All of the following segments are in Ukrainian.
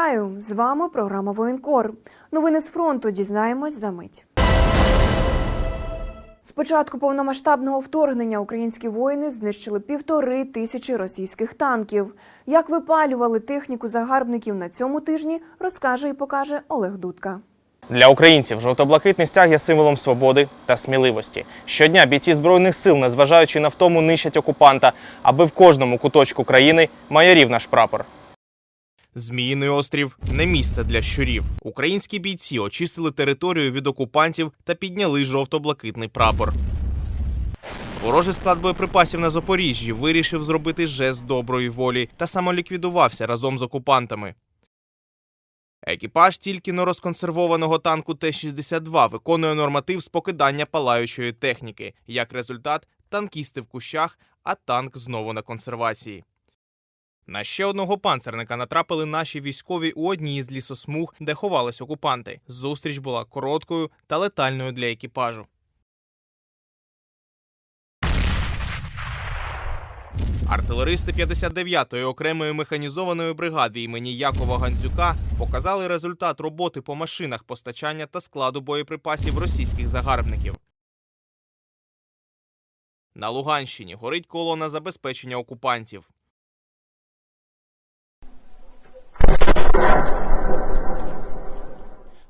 Вітаю! З вами програма «Воєнкор». Новини з фронту дізнаємось за мить. З початку повномасштабного вторгнення українські воїни знищили 1500 російських танків. Як випалювали техніку загарбників на цьому тижні, розкаже і покаже Олег Дудка. Для українців жовто-блакитний стяг є символом свободи та сміливості. Щодня бійці Збройних сил, незважаючи на втому, нищать окупанта, аби в кожному куточку країни майорів наш прапор. Зміїний острів – не місце для щурів. Українські бійці очистили територію від окупантів та підняли жовто-блакитний прапор. Ворожий склад боєприпасів на Запоріжжі вирішив зробити жест доброї волі та самоліквідувався разом з окупантами. Екіпаж тільки-но розконсервованого танку Т-62 виконує норматив з покидання палаючої техніки. Як результат – танкісти в кущах, а танк знову на консервації. На ще одного панцерника натрапили наші військові у одній із лісосмуг, де ховались окупанти. Зустріч була короткою та летальною для екіпажу. Артилеристи 59-ї окремої механізованої бригади імені Якова Гандзюка показали результат роботи по машинах постачання та складу боєприпасів російських загарбників. На Луганщині горить колона забезпечення окупантів.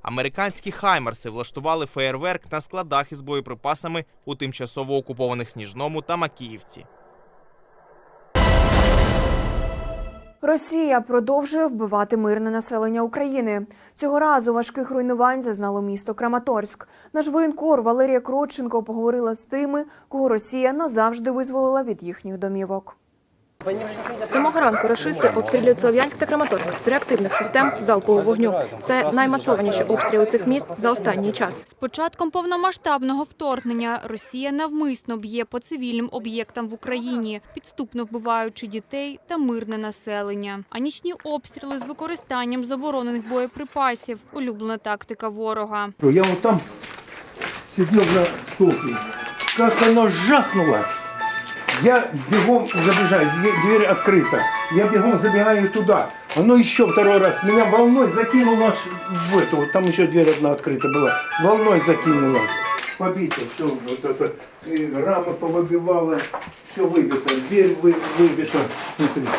Американські хаймерси влаштували феєрверк на складах із боєприпасами у тимчасово окупованих Сніжному та Макіївці. Росія продовжує вбивати мирне населення України. Цього разу важких руйнувань зазнало місто Краматорськ. Наш воєнкор Валерія Кротченко поговорила з тими, кого Росія назавжди визволила від їхніх домівок. З самого ранку рашисти обстрілюють Слов'янськ та Краматорськ з реактивних систем залпового вогню. Це наймасованіші обстріли цих міст за останній час. З початком повномасштабного вторгнення Росія навмисно б'є по цивільним об'єктам в Україні, підступно вбиваючи дітей та мирне населення. А нічні обстріли з використанням заборонених боєприпасів – улюблена тактика ворога. Я вот там сидел на столке, как оно жахнуло. Я бегом забежаю, дверь открыта. Я бегом забегаю туда. Оно еще второй раз меня волной закинуло аж в эту. Там еще дверь одна открыта была. Волной закинуло. Побито все. Вот это. И рамы повыбивало. Все выбито. Дверь выбита. Смотрите.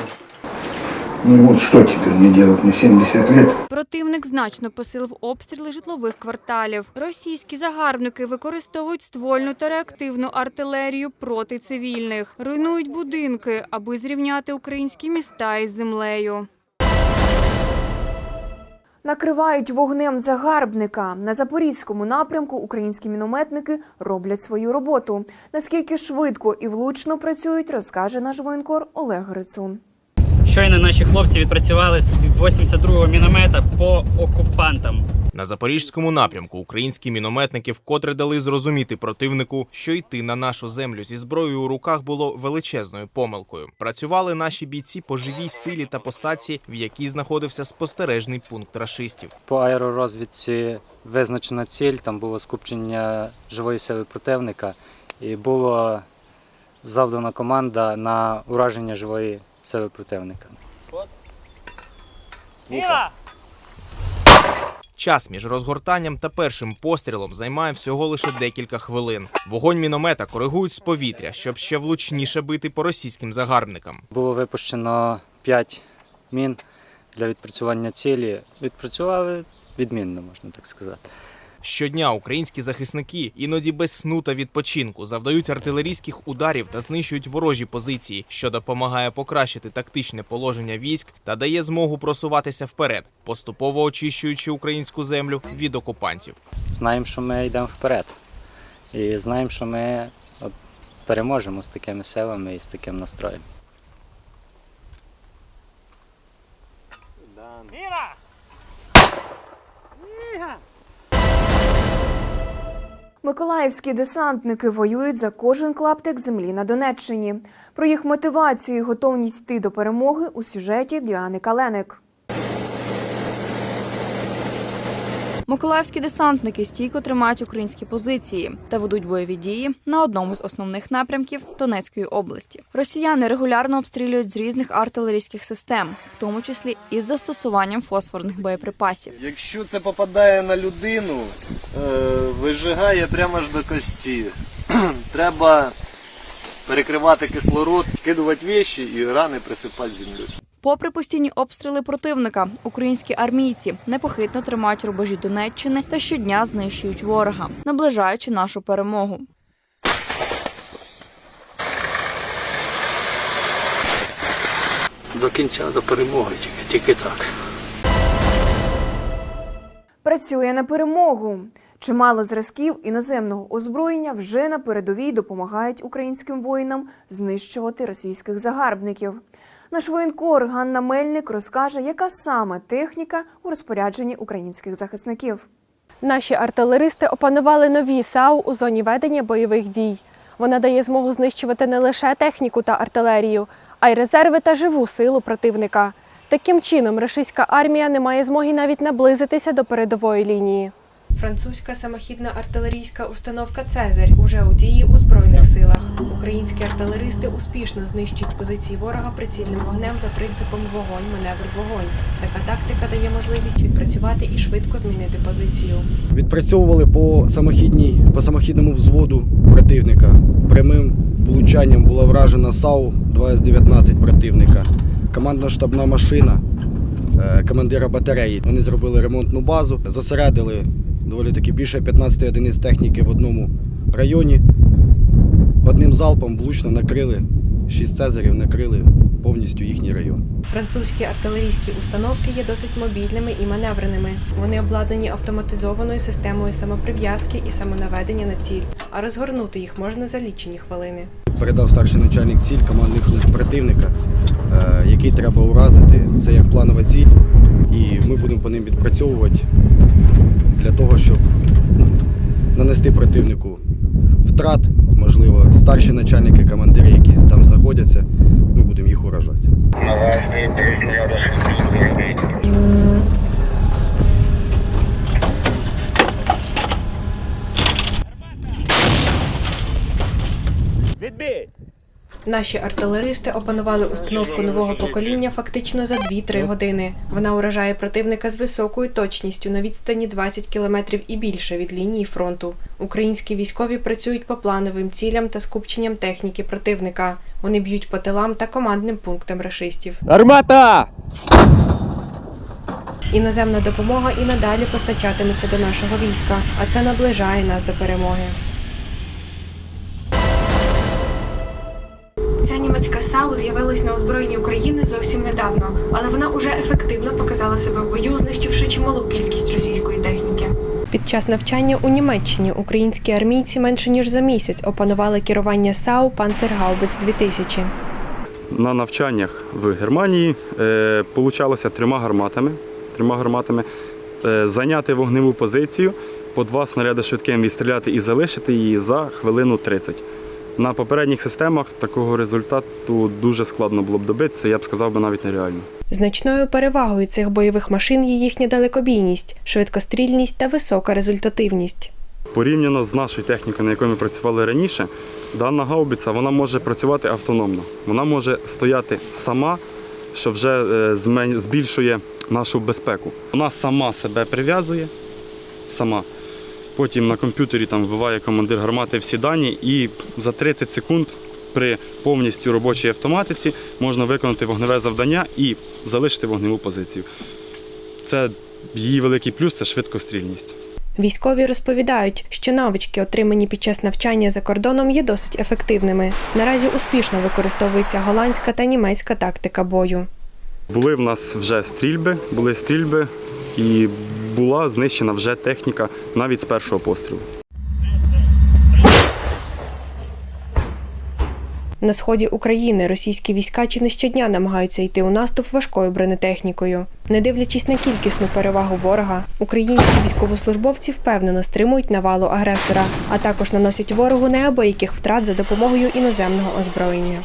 Ну вот что теперь мне делать? Мне 70 лет. Противник значно посилив обстріли житлових кварталів. Російські загарбники використовують ствольну та реактивну артилерію проти цивільних. Руйнують будинки, аби зрівняти українські міста із землею. Накривають вогнем загарбника. На Запорізькому напрямку українські мінометники роблять свою роботу. Наскільки швидко і влучно працюють, розкаже наш воєнкор Олег Грицун. Щойно наші хлопці відпрацювали з 82-го міномета по окупантам. На Запорізькому напрямку українські мінометники вкотре дали зрозуміти противнику, що йти на нашу землю зі зброєю у руках було величезною помилкою. Працювали наші бійці по живій силі та посадці, в якій знаходився спостережний пункт рашистів. По аеророзвідці визначена ціль, там було скупчення живої сили противника і була завдана команда на ураження живої сили противника. Час між розгортанням та першим пострілом займає всього лише декілька хвилин. Вогонь міномета коригують з повітря, щоб ще влучніше бити по російським загарбникам. Було випущено 5 мін для відпрацювання цілі. Відпрацювали відмінно, можна так сказати. Щодня українські захисники, іноді без сну та відпочинку, завдають артилерійських ударів та знищують ворожі позиції, що допомагає покращити тактичне положення військ та дає змогу просуватися вперед, поступово очищуючи українську землю від окупантів. Знаємо, що ми йдемо вперед. І знаємо, що ми переможемо з такими силами і з таким настроєм. Миколаївські десантники воюють за кожен клаптик землі на Донеччині. Про їх мотивацію і готовність йти до перемоги у сюжеті Діани Каленик. Миколаївські десантники стійко тримають українські позиції та ведуть бойові дії на одному з основних напрямків Донецької області. Росіяни регулярно обстрілюють з різних артилерійських систем, в тому числі із застосуванням фосфорних боєприпасів. Якщо це попадає на людину, вижигає прямо аж до кості. Треба перекривати кислород, скидувати речі і рани присипати землею. Попри постійні обстріли противника, українські армійці непохитно тримають рубежі Донеччини та щодня знищують ворога, наближаючи нашу перемогу. До кінця, до перемоги, тільки так. Працює на перемогу. Чимало зразків іноземного озброєння вже на передовій допомагають українським воїнам знищувати російських загарбників. Наш воєнкор Ганна Мельник розкаже, яка саме техніка у розпорядженні українських захисників. Наші артилеристи опанували нові САУ у зоні ведення бойових дій. Вона дає змогу знищувати не лише техніку та артилерію, а й резерви та живу силу противника. Таким чином, російська армія не має змоги навіть наблизитися до передової лінії. Французька самохідна артилерійська установка «Цезарь» уже у дії у Збройних силах. Українські артилеристи успішно знищують позиції ворога прицільним вогнем за принципом «вогонь, маневр, вогонь». Така тактика дає можливість відпрацювати і швидко змінити позицію. Відпрацьовували по самохідному взводу противника. Прямим влучанням була вражена САУ 2С-19 противника. Командно-штабна машина командира батареї. Вони зробили ремонтну базу, зосередили доволі таки більше 15 одиниць техніки в одному районі. Одним залпом влучно накрили, 6 «Цезарів» накрили повністю їхній район. Французькі артилерійські установки є досить мобільними і маневреними. Вони обладнані автоматизованою системою самоприв'язки і самонаведення на ціль, а розгорнути їх можна за лічені хвилини. Передав старший начальник ціль, командний пункт противника, який треба уразити. Це як планова ціль, і ми будемо по ним відпрацьовувати для того, щоб нанести противнику втрат, можливо, старші начальники, командири, які там знаходяться, ми будемо їх уражати. Наші артилеристи опанували установку нового покоління фактично за 2-3 години. Вона уражає противника з високою точністю на відстані 20 кілометрів і більше від лінії фронту. Українські військові працюють по плановим цілям та скупченням техніки противника. Вони б'ють по тилам та командним пунктам рашистів. Армата! Іноземна допомога і надалі постачатиметься до нашого війська, а це наближає нас до перемоги. Ця німецька САУ з'явилась на озброєнні України зовсім недавно, але вона уже ефективно показала себе в бою, знищивши чималу кількість російської техніки. Під час навчання у Німеччині українські армійці менше ніж за місяць опанували керування САУ «Панцергаубец-2000». На навчаннях в Германії получалося трьома гарматами зайняти вогневу позицію, по 2 снаряди швидким відстріляти і залишити її за хвилину 30. На попередніх системах такого результату дуже складно було б добитися, я б сказав би навіть нереально. Значною перевагою цих бойових машин є їхня далекобійність, швидкострільність та висока результативність. Порівняно з нашою технікою, на якій ми працювали раніше, дана гаубиця вона може працювати автономно. Вона може стояти сама, що вже збільшує нашу безпеку. Вона сама себе прив'язує, сама. Потім на комп'ютері там вбиває командир гармати всі дані, і за 30 секунд при повністю робочій автоматиці можна виконати вогневе завдання і залишити вогневу позицію. Це її великий плюс – це швидкострільність. Військові розповідають, що навички, отримані під час навчання за кордоном, є досить ефективними. Наразі успішно використовується голландська та німецька тактика бою. Були в нас вже стрільби і була знищена вже техніка навіть з першого пострілу. На сході України російські війська чи не щодня намагаються йти у наступ важкою бронетехнікою. Не дивлячись на кількісну перевагу ворога, українські військовослужбовці впевнено стримують навалу агресора, а також наносять ворогу неабияких втрат за допомогою іноземного озброєння.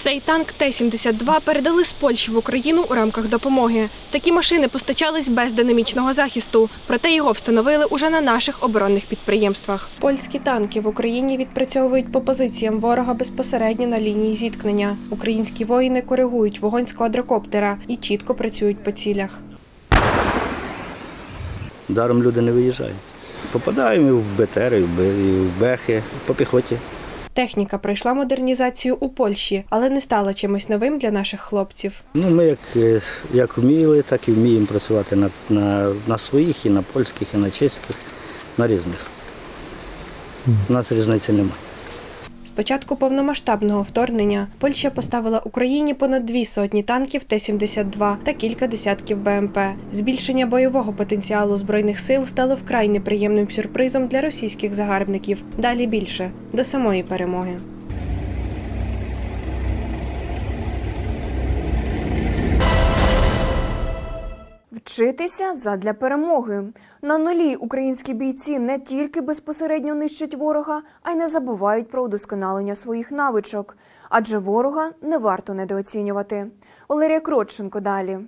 Цей танк Т-72 передали з Польщі в Україну у рамках допомоги. Такі машини постачались без динамічного захисту, проте його встановили уже на наших оборонних підприємствах. Польські танки в Україні відпрацьовують по позиціям ворога безпосередньо на лінії зіткнення. Українські воїни коригують вогонь з квадрокоптера і чітко працюють по цілях. Даром люди не виїжджають. Попадаємо і в БТР, і в бехи, по піхоті. Техніка пройшла модернізацію у Польщі, але не стала чимось новим для наших хлопців. Ми як вміли, так і вміємо працювати на своїх, і на польських, і на чеських, на різних. У нас різниці немає. З початку повномасштабного вторгнення Польща поставила Україні понад 200 танків Т-72 та кілька десятків БМП. Збільшення бойового потенціалу Збройних сил стало вкрай неприємним сюрпризом для російських загарбників. Далі більше. До самої перемоги. Вчитися задля перемоги. На нулі українські бійці не тільки безпосередньо нищать ворога, а й не забувають про удосконалення своїх навичок. Адже ворога не варто недооцінювати. Валерія Кротченко далі.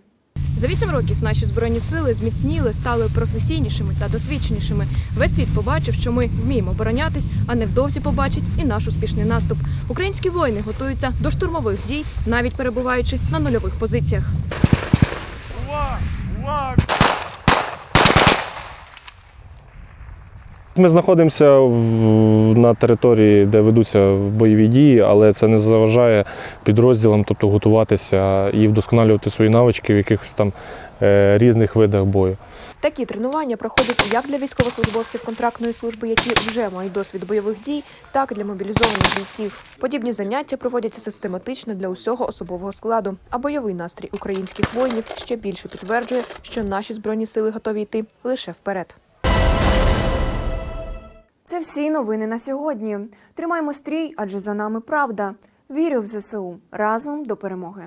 За 8 років наші Збройні сили зміцніли, стали професійнішими та досвідченішими. Весь світ побачив, що ми вміємо оборонятись, а невдовзі побачить і наш успішний наступ. Українські воїни готуються до штурмових дій, навіть перебуваючи на нульових позиціях. Ми знаходимося на території, де ведуться бойові дії, але це не заважає підрозділам, тобто готуватися і вдосконалювати свої навички в якихось там різних видах бою. Такі тренування проходять як для військовослужбовців контрактної служби, які вже мають досвід бойових дій, так і для мобілізованих бійців. Подібні заняття проводяться систематично для усього особового складу, а бойовий настрій українських воїнів ще більше підтверджує, що наші Збройні сили готові йти лише вперед. Це всі новини на сьогодні. Тримаймо стрій, адже за нами правда. Вірю в ЗСУ. Разом до перемоги.